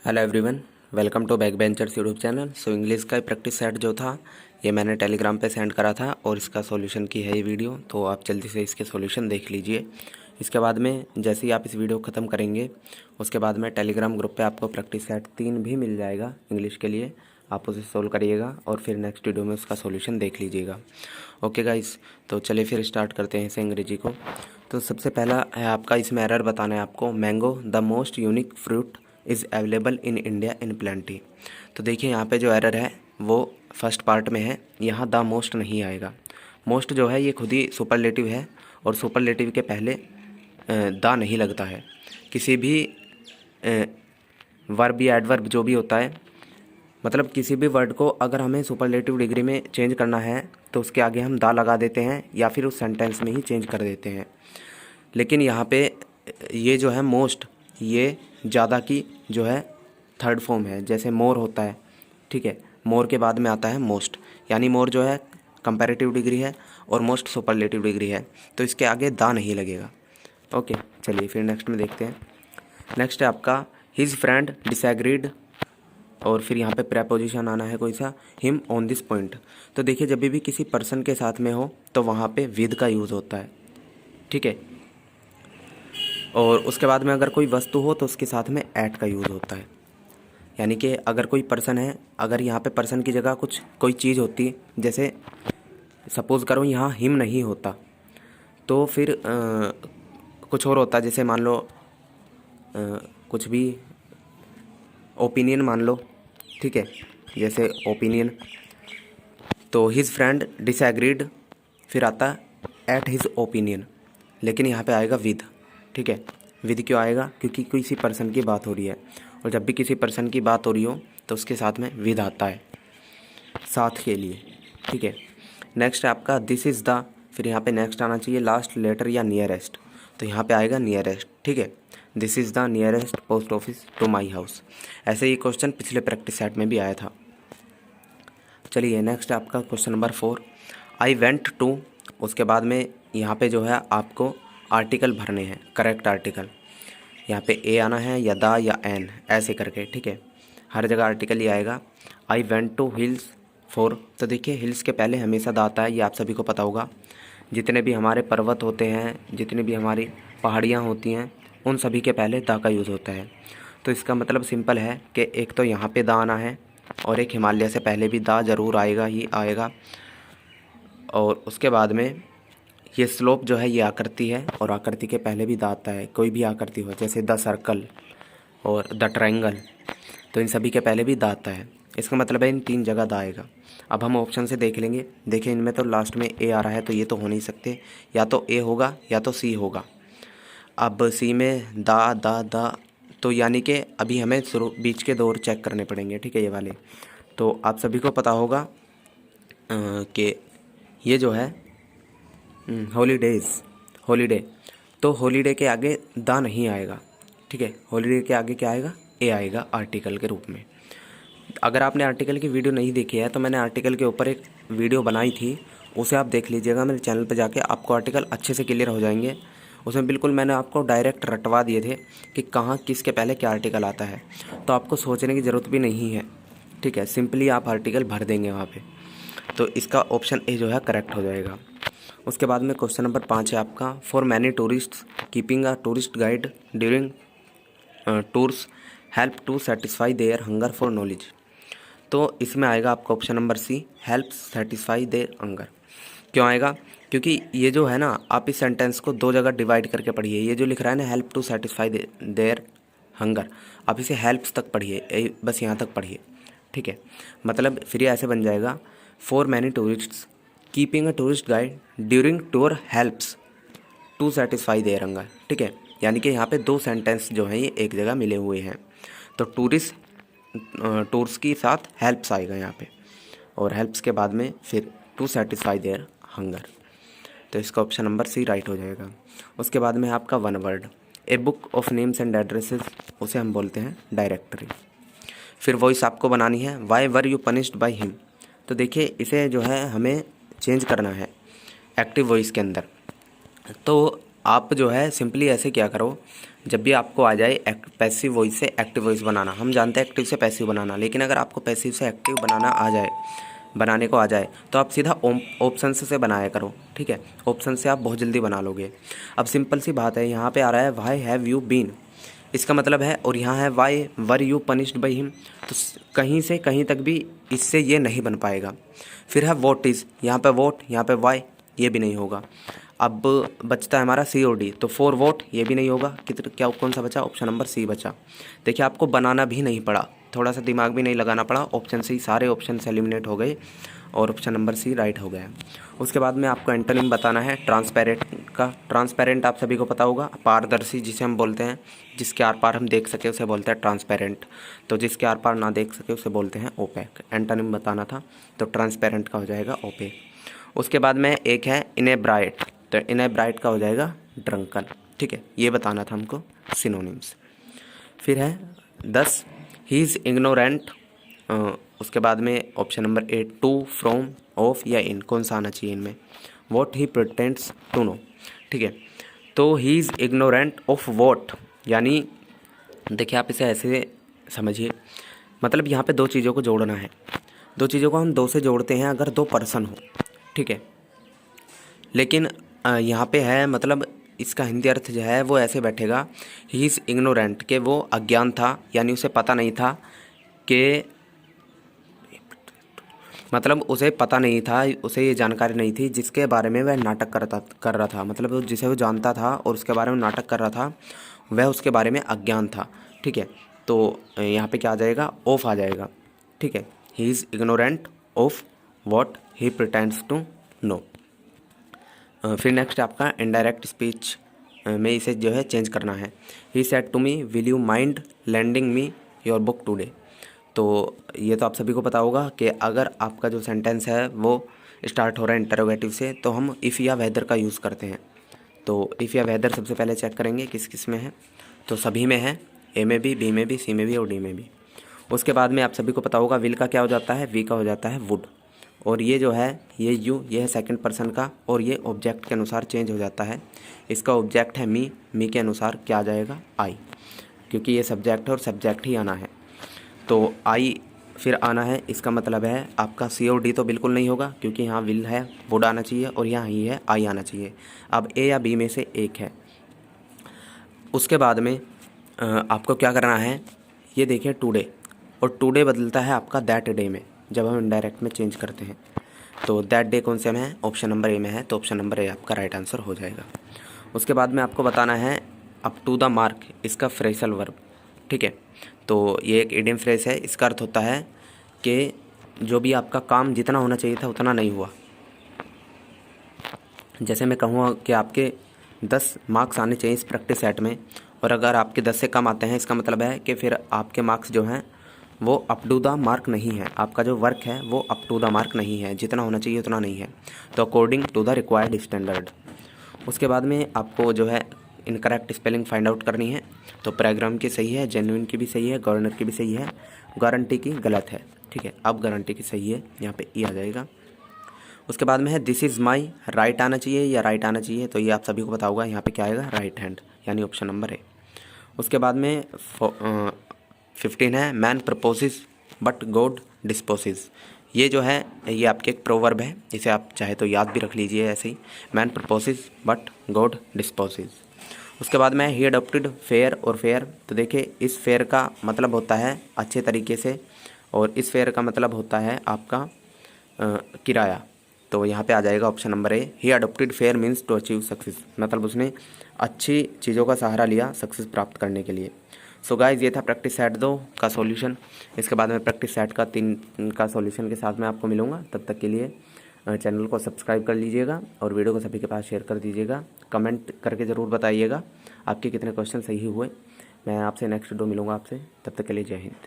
Hello everyone, welcome to Back Benchers YouTube channel. So English का practice set जो था ये मैंने टेलीग्राम पे सेंड करा था और इसका सॉल्यूशन की है ये वीडियो, तो आप जल्दी से इसके सॉल्यूशन देख लीजिए। इसके बाद में जैसे ही आप इस वीडियो ख़त्म करेंगे उसके बाद में टेलीग्राम ग्रुप पे आपको प्रैक्टिस सेट 3 भी मिल जाएगा इंग्लिश के लिए। आप उसे सोल्व करिएगा और फिर नेक्स्ट वीडियो में उसका सॉल्यूशन देख लीजिएगा। ओके गाइस, तो चलिए फिर स्टार्ट करते हैं इसे अंग्रेजी को। तो सबसे पहला है आपका, इसमें एरर बताना है आपको। Mango the most unique fruit is available in India in plenty. तो देखिए यहाँ पे जो एरर है वो फर्स्ट पार्ट में है, यहाँ द मोस्ट नहीं आएगा। मोस्ट जो है ये खुद ही सुपरलेटिव है और सुपरलेटिव के पहले द नहीं लगता है। किसी भी वर्ब या एडवर्ब जो भी होता है, मतलब किसी भी वर्ड को अगर हमें सुपरलेटिव डिग्री में चेंज करना है तो उसके आगे हम दा लगा देते हैं या फिर उस सेंटेंस में ही चेंज कर देते हैं। लेकिन यहाँ पे ये जो है मोस्ट, ये ज़्यादा की जो है थर्ड फॉर्म है। जैसे मोर होता है, ठीक है, मोर के बाद में आता है मोस्ट, यानी मोर जो है कंपैरेटिव डिग्री है और मोस्ट सुपरलेटिव डिग्री है, तो इसके आगे दा नहीं लगेगा। ओके, चलिए फिर नेक्स्ट में देखते हैं। नेक्स्ट है आपका हिज फ्रेंड डिसएग्रीड, और फिर यहाँ पे प्रेपोजिशन आना है कोई सा, हिम ऑन दिस पॉइंट। तो देखिए जब भी किसी पर्सन के साथ में हो तो वहाँ पे विद का यूज़ होता है, ठीक है। और उसके बाद में अगर कोई वस्तु हो तो उसके साथ में एट का यूज़ होता है। यानी कि अगर कोई पर्सन है, अगर यहाँ पे पर्सन की जगह कुछ कोई चीज़ होती, जैसे सपोज़ करो यहाँ हिम नहीं होता तो फिर कुछ और होता, जैसे मान लो कुछ भी ओपिनियन मान लो, ठीक है, जैसे ओपिनियन। तो हिज फ्रेंड डिसएग्रीड, फिर आता एट हिज ओपिनियन, लेकिन यहाँ पे आएगा विद, ठीक है। विद क्यों आएगा? क्योंकि किसी पर्सन की बात हो रही है, और जब भी किसी पर्सन की बात हो रही हो तो उसके साथ में विद आता है साथ के लिए, ठीक है। नेक्स्ट है आपका दिस इज़ द, फिर यहाँ पे नेक्स्ट आना चाहिए लास्ट लेटर या नियरेस्ट, तो यहाँ पे आएगा नियरेस्ट, ठीक है। This is the nearest post office to my house. ऐसे ही क्वेश्चन पिछले प्रैक्टिस सेट में भी आया था। चलिए नेक्स्ट है आपका question number 4, I went to. उसके बाद में यहाँ पे जो है आपको आर्टिकल भरने हैं, करेक्ट आर्टिकल। यहाँ पे ए आना है या दा या एन, ऐसे करके, ठीक है। हर जगह आर्टिकल ही आएगा। I went to hills for, तो देखिए हिल्स के पहले हमेशा दा आता है, ये आप सभी को पता होगा। जितने भी हमारे पर्वत होते हैं, जितनी भी हमारी पहाड़ियाँ होती हैं, उन सभी के पहले दा का यूज़ होता है। तो इसका मतलब सिंपल है कि एक तो यहाँ पे दा आना है और एक हिमालय से पहले भी दा ज़रूर आएगा ही आएगा। और उसके बाद में ये स्लोप जो है ये आकृति है और आकृति के पहले भी दा आता है, कोई भी आकृति हो, जैसे द सर्कल और द ट्रायंगल, तो इन सभी के पहले भी दा आता है। इसका मतलब है इन 3 जगह दा आएगा। अब हम ऑप्शन से देख लेंगे। देखिए इनमें तो लास्ट में ए आ रहा है, तो ये तो हो नहीं सकते, या तो ए होगा या तो सी होगा। अब सी में दा, तो यानी कि अभी हमें बीच के 2 और चेक करने पड़ेंगे, ठीक है, ये वाले। तो आप सभी को पता होगा कि ये जो है हॉलीडेज़, हॉलीडे, तो हॉलीडे के आगे दा नहीं आएगा, ठीक है। हॉलीडे के आगे क्या आएगा? ए आएगा आर्टिकल के रूप में। अगर आपने आर्टिकल की वीडियो नहीं देखी है तो मैंने आर्टिकल के ऊपर एक वीडियो बनाई थी, उसे आप देख लीजिएगा मेरे चैनल पर जाके, आपको आर्टिकल अच्छे से क्लियर हो जाएंगे। उसमें बिल्कुल मैंने आपको डायरेक्ट रटवा दिए थे कि कहाँ किसके पहले क्या आर्टिकल आता है, तो आपको सोचने की ज़रूरत भी नहीं है, ठीक है। सिंपली आप आर्टिकल भर देंगे वहाँ पे, तो इसका ऑप्शन ए जो है करेक्ट हो जाएगा। उसके बाद में क्वेश्चन नंबर 5 है आपका, for many tourists keeping a tourist guide during tours help to satisfy their hunger for knowledge. तो इसमें आएगा आपका option number C, help satisfy their hunger. क्यों आएगा? क्योंकि ये जो है ना, आप इस सेंटेंस को 2 जगह डिवाइड करके पढ़िए। ये जो लिख रहा है ना, help to satisfy their hunger, आप इसे हेल्प्स तक पढ़िए, बस यहाँ तक पढ़िए, ठीक है। मतलब फिर ये ऐसे बन जाएगा, for many tourists keeping a tourist guide during tour helps to satisfy their hunger, ठीक है। यानी कि यहाँ पे 2 सेंटेंस जो हैं ये एक जगह मिले हुए हैं, तो टूर्स के साथ हेल्प्स आएगा यहाँ पे, और हेल्प्स के बाद में फिर टू सेटिस्फाई देयर हंगर, तो इसका ऑप्शन नंबर सी राइट हो जाएगा। उसके बाद में आपका 1 word, a book of names and addresses, उसे हम बोलते हैं डायरेक्टरी। फिर वॉइस आपको बनानी है, why were you punished by him. तो देखिए इसे जो है हमें चेंज करना है एक्टिव वॉइस के अंदर। तो आप जो है सिंपली ऐसे क्या करो, जब भी आपको आ जाए पैसिव वॉइस से एक्टिव वॉइस बनाना, हम जानते हैं एक्टिव से पैसिव बनाना, लेकिन अगर आपको पैसिव से एक्टिव बनाने को आ जाए तो आप सीधा ऑप्शन से बनाया करो, ठीक है। ऑप्शन से आप बहुत जल्दी बना लोगे। अब सिंपल सी बात है, यहाँ पे आ रहा है व्हाई हैव यू बीन, इसका मतलब है, और यहाँ है why were you punished by him, तो कहीं से कहीं तक भी इससे ये नहीं बन पाएगा। फिर है वॉट इज़, यहाँ पे वॉट, यहाँ पे वाई, ये भी नहीं होगा। अब बचता है हमारा सी और डी, तो फॉर वॉट ये भी नहीं होगा। क्या कौन सा बचा, ऑप्शन नंबर सी बचा। देखिए आपको बनाना भी नहीं पड़ा, थोड़ा सा दिमाग भी नहीं लगाना पड़ा, ऑप्शन सी, सारे ऑप्शन से एलिमिनेट हो गए और ऑप्शन नंबर सी राइट हो गया। उसके बाद में आपको एंटोनिम बताना है ट्रांसपेरेंट का। ट्रांसपेरेंट आप सभी को पता होगा, पारदर्शी जिसे हम बोलते हैं, जिसके आर पार हम देख सके उसे बोलते हैं ट्रांसपेरेंट, तो जिसके आर पार ना देख सके उसे बोलते हैं ओपेक। एंटोनिम बताना था, तो ट्रांसपेरेंट का हो जाएगा ओपेक। उसके बाद में एक है इनेब्राइट, तो इनेब्राइट का हो जाएगा ड्रंकन, ठीक है। ये बताना था हमको सिनोनिम्स। फिर है 10 ही इज़ इग्नोरेंट, उसके बाद में option number 8 to, from, of या इन, कौन सा आना चाहिए इनमें, what he pretends to know, ठीक है। तो he is ignorant of what, यानी देखिए आप इसे ऐसे समझिए, मतलब यहाँ पे दो चीज़ों को जोड़ना है, दो चीज़ों को हम दो से जोड़ते हैं अगर दो पर्सन हो, ठीक है। लेकिन यहाँ पे है, मतलब इसका हिंदी अर्थ जो है वो ऐसे बैठेगा, ही इज़ इग्नोरेंट, के वो अज्ञान था, यानी उसे पता नहीं था कि, मतलब उसे पता नहीं था, उसे ये जानकारी नहीं थी जिसके बारे में वह नाटक कर रहा था, मतलब जिसे वो जानता था और उसके बारे में नाटक कर रहा था, वह उसके बारे में अज्ञान था, ठीक है। तो यहाँ पे क्या आ जाएगा, ऑफ आ जाएगा, ठीक है। He is ignorant of what he pretends to know. फिर नेक्स्ट आपका इनडायरेक्ट स्पीच में इसे जो है चेंज करना है। He said to me will you mind lending me your book today, तो ये तो आप सभी को पता होगा कि अगर आपका जो सेंटेंस है वो स्टार्ट हो रहा है इंटरोगेटिव से, तो हम इफ़ या वेदर का यूज़ करते हैं। तो इफ़ या वेदर सबसे पहले चेक करेंगे किस किस में है, तो सभी में है, ए में भी, बी में भी, सी में भी और डी में भी। उसके बाद में आप सभी को पता होगा विल का क्या हो जाता है, वी का हो जाता है वुड, और ये जो है ये यू, ये है सेकंड पर्सन का, और ये ऑब्जेक्ट के अनुसार चेंज हो जाता है। इसका ऑब्जेक्ट है मी, मी के अनुसार क्या आ जाएगा, आई, क्योंकि ये सब्जेक्ट है और सब्जेक्ट ही आना है, तो आई फिर आना है। इसका मतलब है आपका सी और डी तो बिल्कुल नहीं होगा, क्योंकि यहाँ विल है, वुड आना चाहिए, और यहाँ ही है आई आना चाहिए। अब ए या बी में से एक है। उसके बाद में आपको क्या करना है, ये देखिए टुडे, और टुडे बदलता है आपका दैट डे में, जब हम इनडायरेक्ट में चेंज करते हैं। तो दैट डे कौन से में है, ऑप्शन नंबर ए में है, तो ऑप्शन नंबर ए आपका राइट आंसर हो जाएगा। उसके बाद में आपको बताना है अप टू द मार्क, इसका फ्रेसल वर्ब, ठीक है। तो ये एक इडियम फ्रेज है, इसका अर्थ होता है कि जो भी आपका काम जितना होना चाहिए था उतना नहीं हुआ। जैसे मैं कहूँगा कि आपके 10 मार्क्स आने चाहिए इस प्रैक्टिस सेट में, और अगर आपके 10 से कम आते हैं, इसका मतलब है कि फिर आपके मार्क्स जो हैं वो अप टू द मार्क नहीं है, आपका जो वर्क है वो अप टू द मार्क नहीं है, जितना होना चाहिए उतना नहीं है, तो according to the required standard. उसके बाद में आपको जो है इनकरेक्ट स्पेलिंग फाइंड आउट करनी है, तो पैराग्राम की सही है, जेन्युइन की भी सही है, गवर्नर की भी सही है, गारंटी की गलत है, ठीक है। अब गारंटी की सही है, यहाँ पे ई आ जाएगा। उसके बाद में है दिस इज़ माई, राइट आना चाहिए या राइट आना चाहिए, तो ये आप सभी को पता होगा, यहाँ पे क्या आएगा, राइट हैंड, यानी ऑप्शन नंबर है। उसके बाद में 15 है man proposes but God dispossess, ये जो है ये आपके एक प्रोवर्ब है, इसे आप चाहे तो याद भी रख लीजिए ऐसे ही, man proposes but God disposes. उसके बाद में ही अडॉप्टेड फेयर और फेयर, तो देखिए इस फेयर का मतलब होता है अच्छे तरीके से, और इस फेयर का मतलब होता है आपका किराया, तो यहाँ पे आ जाएगा option number A. He adopted fair means to achieve success, मतलब उसने अच्छी चीज़ों का सहारा लिया सक्सेस प्राप्त करने के लिए। सो गाइस ये था प्रैक्टिस सेट 2 का सॉल्यूशन। इसके बाद में प्रैक्टिस सेट का 3 का सॉल्यूशन के साथ में आपको मिलूँगा। तब तक के लिए चैनल को सब्सक्राइब कर लीजिएगा और वीडियो को सभी के पास शेयर कर दीजिएगा। कमेंट करके ज़रूर बताइएगा आपके कितने क्वेश्चन सही हुए। मैं आपसे नेक्स्ट वीडियो मिलूँगा आपसे, तब तक के लिए जय हिंद।